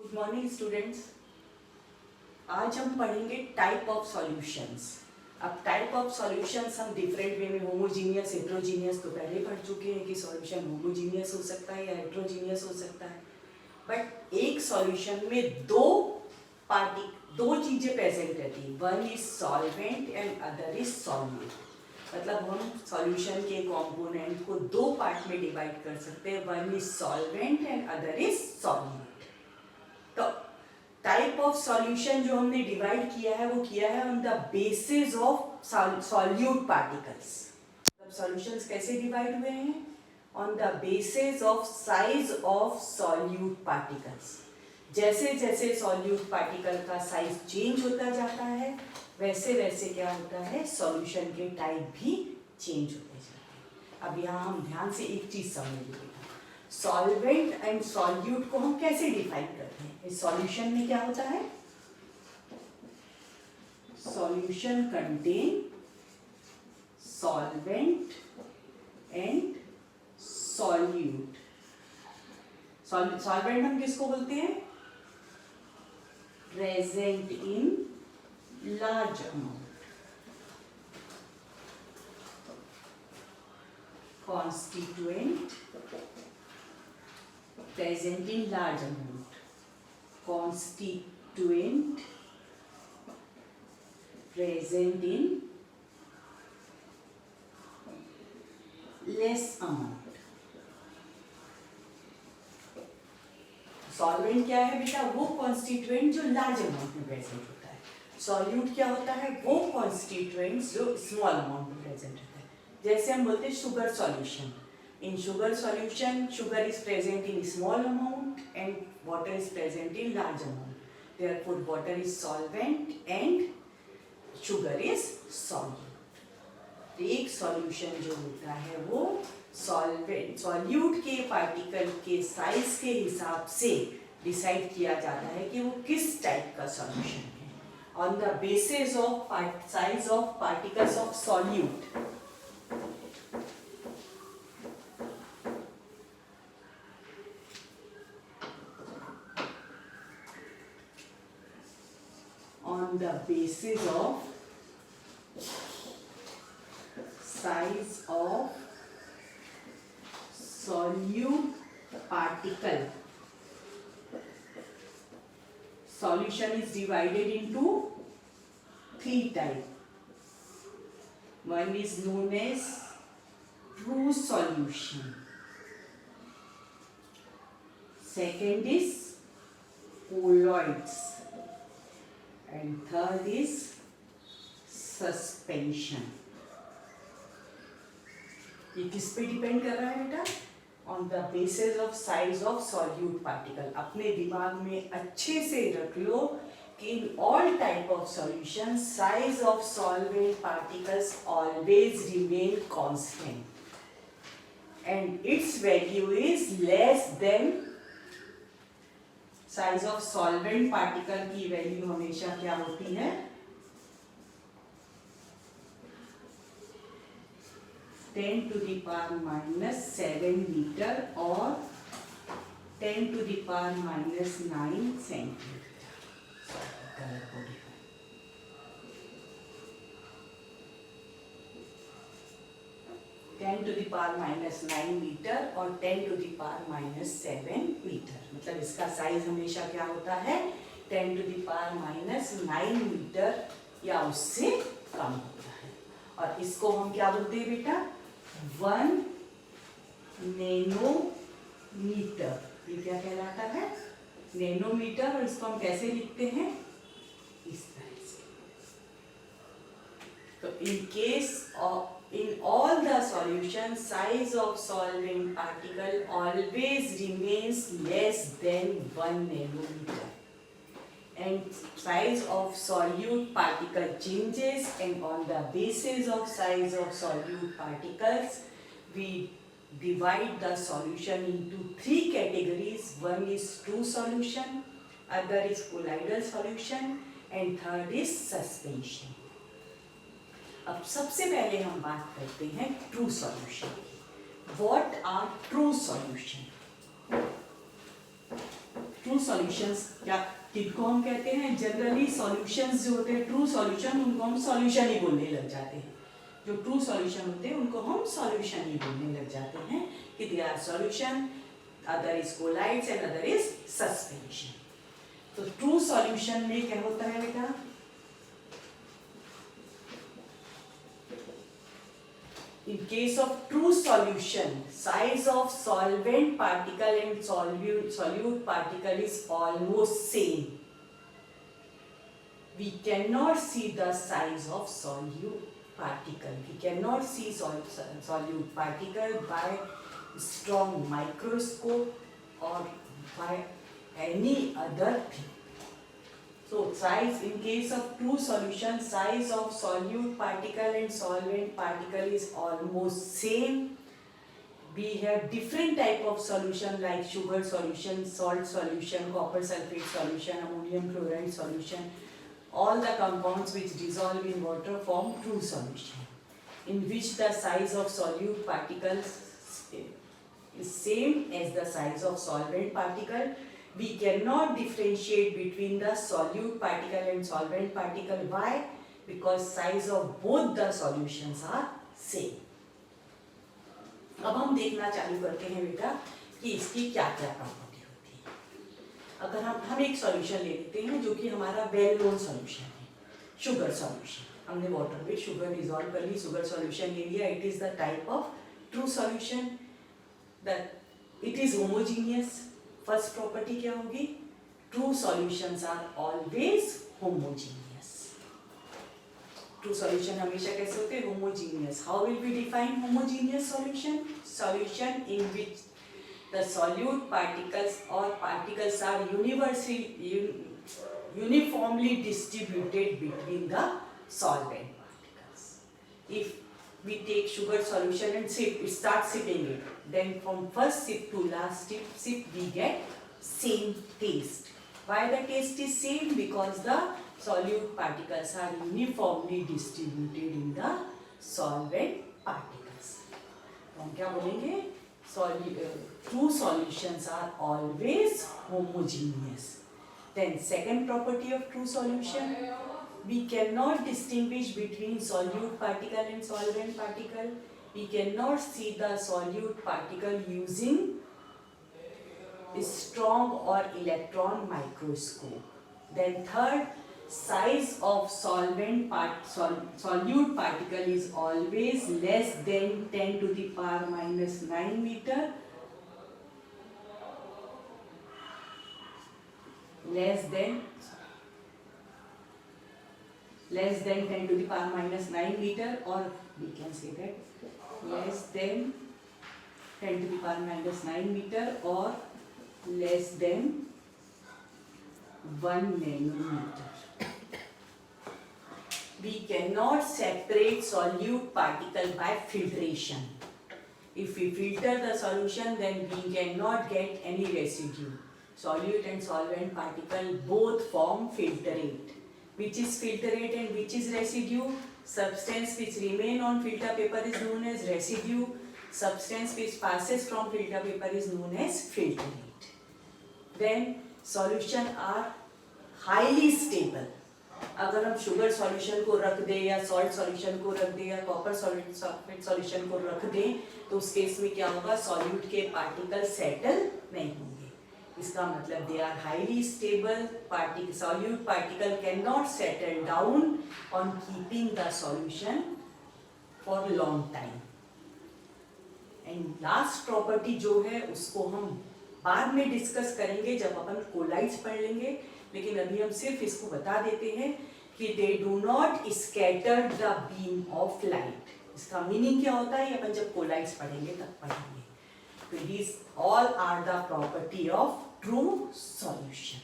Good morning students. आज हम पढ़ेंगे टाइप ऑफ सॉल्यूशंस। अब टाइप ऑफ सॉल्यूशंस हम डिफरेंट वे में, होमोजीनियस, हेट्रोजीनियस तो पहले पढ़ चुके हैं कि सॉल्यूशन होमोजीनियस हो सकता है या हेट्रोजीनियस हो सकता है। बट एक सॉल्यूशन में दो चीजें प्रेजेंट रहती हैं, one is solvent and other is solute. मतलब हम सॉल्यूशन के कंपोनेंट को दो पार्ट में डिवाइड कर सकते हैं, one is solvent and other is solute. तो टाइप ऑफ सॉल्यूशन जो हमने डिवाइड किया है वो किया है on the basis of solute particles. मतलब सॉल्यूशंस कैसे डिवाइड हुए हैं? On the basis of size of solute particles. जैसे जैसे सॉल्यूट पार्टिकल का साइज चेंज होता जाता है वैसे वैसे क्या होता है, सॉल्यूशन के टाइप भी चेंज होते जाते हैं। अब यहाँ हम ध्यान से एक चीज समझेंगे, सॉल्वेंट एंड सॉल्यूट को हम कैसे डिफाइन करते हैं। इस सॉल्यूशन में क्या होता है, solution contain solvent and solute. Solvent हम किसको बोलते हैं? Present in large amount, constituent present in large amount, constituent present in less amount। Solvent क्या है बेटा? वो कॉन्स्टिट्यूएंट जो लार्ज अमाउंट में प्रेजेंट होता है। सॉल्यूट क्या होता है? वो कॉन्स्टिट्यूएंट जो स्मॉल अमाउंट में प्रेजेंट होता है। जैसे हम बोलते हैं sugar solution, in sugar solution sugar is present in small amount and water is present in large amount, therefore water is solvent and sugar is solute। एक सॉल्यूशन जो होता है वो सॉल्वेंट सॉल्यूट के पार्टिकल के साइज के हिसाब से डिसाइड किया जाता है कि वो किस टाइप का सॉल्यूशन है, on the basis of size of particles of solute. On the basis of size of solute particle, solution is divided into three types. One is known as true solution, second is colloids, and third is suspension। ये किस पे depend कर रहा है बेटा? On the basis of size of solute particle. अपने दिमाग में अच्छे से रख लो कि in all type of solution size of solvent particles always remain constant and it's value is less than size of solvent particle की वैल्यू हमेशा क्या होती है? 10 to the power minus 7 metre और 10 to the power minus 9 centimetre. 10 to the power minus 9 metre और 10 to the power minus 7 metre. मतलब इसका size हमेशा क्या होता है? 10 to the power minus 9 metre या उससे कम होता है। और इसको हम क्या बोलते हैं बेटा? 1 नैनोमीटर। ये क्या कहलाता है? नैनोमीटर। और इसको हम कैसे लिखते हैं? इस तरह से। तो in case of in all the solutions size of solvent particle always remains less than 1 nanometer and size of solute particle changes, and on the basis of size of solute particles we divide the solution into three categories. One is true solution, other is colloidal solution and third is suspension। अब सबसे पहले हम बात करते हैं true solution की। What are true solution? True solutions क्या किनको हम कहते हैं, जनरली सॉल्यूशंस जो होते हैं ट्रू सॉल्यूशन उनको हम सॉल्यूशन ही बोलने लग जाते हैं। जो ट्रू सॉल्यूशन होते हैं उनको हम सॉल्यूशन ही बोलने लग जाते हैं कि they are solution, other is colloids and other is suspension. तो ट्रू सॉल्यूशन में क्या होता है बेटा, in case of true solution, size of solvent particle and solute particle is almost same. We cannot see the size of solute particle. We cannot see solute particle by strong microscope or by any other thing. So size, in case of true solution, size of solute particle and solvent particle is almost same. We have different type of solution like sugar solution, salt solution, copper sulfate solution, ammonium chloride solution. All the compounds which dissolve in water form true solution, in which the size of solute particles is same as the size of solvent particle. We cannot differentiate between the solute particle and solvent particle. Why? Because size of both the solutions are same. अब हम देखना चालू करते हैं बेटा कि इसकी क्या क्या प्रॉपर्टी होती है। अगर हम एक सॉल्यूशन ले लेते हैं जो कि हमारा वेल नोन सॉल्यूशन है, शुगर सॉल्यूशन। हमने वाटर में शुगर डिजॉल्व कर ली, शुगर सॉल्यूशन ले लिया। It is the type of true solution, that it is homogeneous. First property क्या होगी, true solutions are always homogeneous. True solution हमेशा कैसे होते हैं, homogeneous. How will we define homogeneous solution? Solution in which the solute particles और particles are uniformly distributed between the solvent particles. If we take sugar solution and start sipping it, then from first sip to last sip we get same taste. Why the taste is same? Because the solute particles are uniformly distributed in the solvent particles. हम क्या बोलेंगे, true solutions are always homogeneous. Then second property of true solution, we cannot distinguish between solute particle and solvent particle. We cannot see the solute particle using strong or electron microscope. Then third, size of solute particle is always less than 10 to the power minus 9 meter. Less than 10 to the power minus 9 meter, or we can say that less than 10 to the power minus 9 meter or less than 1 nanometer. We cannot separate solute particle by filtration. If we filter the solution, then we cannot get any residue. Solute and solvent particle both form filtrate. Which is filtrate and which is residue? Substance which remain on filter paper is known as residue. Substance which passes from filter paper is known as filtrate. Then solution are highly stable. अगर हम sugar solution को रख दें या salt solution को रख दें या कॉपर सॉल्वेट सॉल्यूशन को रख दें, तो उस केस में क्या होगा, सॉल्यूट के पार्टिकल सेटल नहीं होंगे। इसका मतलब they are highly stable. Solute particle can not settle down on keeping the solution for long time. And last property जो है उसको हम बाद में डिस्कस करेंगे जब अपन कोलाइड्स पढ़ लेंगे, लेकिन अभी हम सिर्फ इसको बता देते हैं कि they do not scatter the beam of light. इसका मीनिंग क्या होता है, अपन जब कोलाइड्स पढ़ेंगे तब पढ़ेंगे। So these all are the property of true solution.